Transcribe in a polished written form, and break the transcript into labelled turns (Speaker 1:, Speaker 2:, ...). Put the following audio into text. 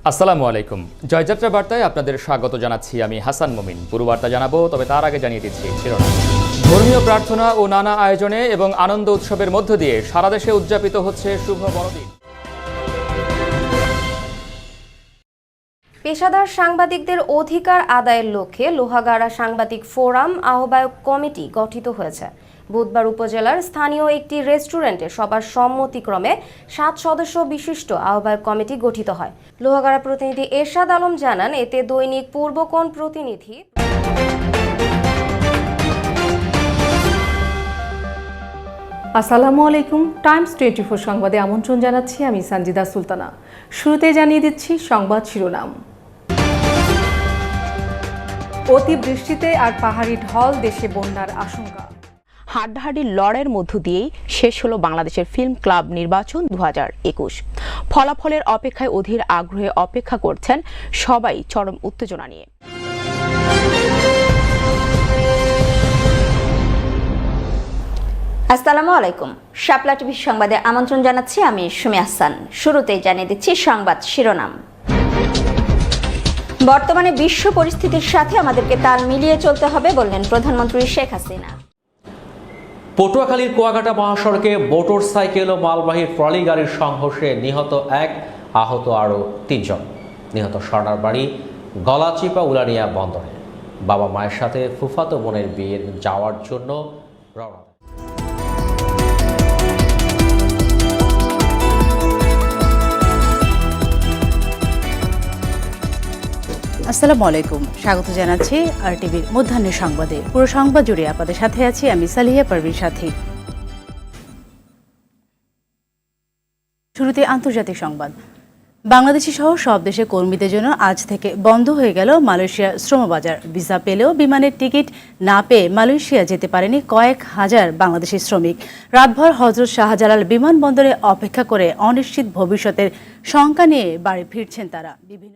Speaker 1: আসসালামু আলাইকুম। জয়যাত্রা বার্তায় আপনাদের স্বাগত জানাচ্ছি আমি হাসান মুমিন। পুরো বার্তা জানাবো, তবে তার আগে জানিয়ে দিচ্ছি শিরোনাম। ধর্মীয় প্রার্থনা ও নানা আয়োজনে এবং আনন্দ উৎসবের মধ্য দিয়ে সারা দেশে উদযাপিত হচ্ছে শুভ বড়দিন।
Speaker 2: পেশাদার সাংবাদিকদের অধিকার আদায়ের লক্ষ্যে লোহাগাড়া সাংবাদিক ফোরাম আহ্বায়ক কমিটি গঠিত হয়েছে। বুধবার উপজেলার স্থানীয় একটি রেস্টুরেন্টে সবার সম্মতিক্রমে 7 সদস্য বিশিষ্ট আহ্বায়ক কমিটি গঠিত হয়। লোহাগাড়া প্রতিনিধি এরশাদ আলম জানান, এতে দৈনিক পূর্বকোণ প্রতিনিধি
Speaker 3: আসসালামু আলাইকুম। টাইমস 24 সংবাদে আমন্ত্রণ জানাচ্ছি আমি সানজিদা সুলতানা। শুরুতে জানিয়ে দিচ্ছি সংবাদ শিরোনাম। অতিবৃষ্টিতে আর পাহাড়ি ঢল, দেশে বন্যার আশঙ্কা।
Speaker 4: হাড্ডাহাড্ডি লড়াইয়ের মধ্য দিয়েই শেষ হলো বাংলাদেশের ফিল্ম ক্লাব নির্বাচন 2021। ফলাফলের অপেক্ষায় অধীর আগ্রহে অপেক্ষা করছেন সবাই চরম উত্তেজনা নিয়ে।
Speaker 5: আসসালামু আলাইকুম। শাপলা টিভি সংবাদে আমন্ত্রণ জানাচ্ছি আমি সুমি আহসান। শুরুতেই জানিয়ে দিচ্ছি সংবাদ শিরোনাম। বর্তমানে বিশ্ব পরিস্থিতির সাথে আমাদেরকে তাল মিলিয়ে চলতে হবে বললেন প্রধানমন্ত্রী শেখ হাসিনা।
Speaker 6: পটুয়াখালীর কুয়াকাটা মহাসড়কে মোটর সাইকেল ও মালবাহী ট্রলি গাড়ির সংঘর্ষে নিহত 1, আহত আরও 3 জন। নিহত স্বর্ণার বাড়ি গলাচিপা উলানিয়া বন্দরে। বাবা মায়ের সাথে ফুফাতো বোনের বিয়ে যাওয়ার জন্য রওনা।
Speaker 7: আসসালামু আলাইকুম, স্বাগত জানাচ্ছি আরটিভির মধ্যাহ্নের সংবাদে। পুরো সংবাদ জুড়ে আপনাদের সাথে আছি আমি সালিহা পারভীর সাথী। শুরুতে আন্তর্জাতিক সংবাদ। বাংলাদেশি সহ সব দেশের কর্মীদের জন্য আজ থেকে বন্ধ হয়ে গেল মালয়েশিয়ার শ্রমবাজার। ভিসা পেলেও বিমানের টিকিট না পেয়ে মালয়েশিয়া যেতে পারেনি কয়েক হাজার বাংলাদেশি শ্রমিক। রাতভর হজরত শাহজালাল বিমানবন্দরে অপেক্ষা করে অনিশ্চিত ভবিষ্যতের শঙ্কা নিয়ে বাড়ি ফিরছেন তারা। বিভিন্ন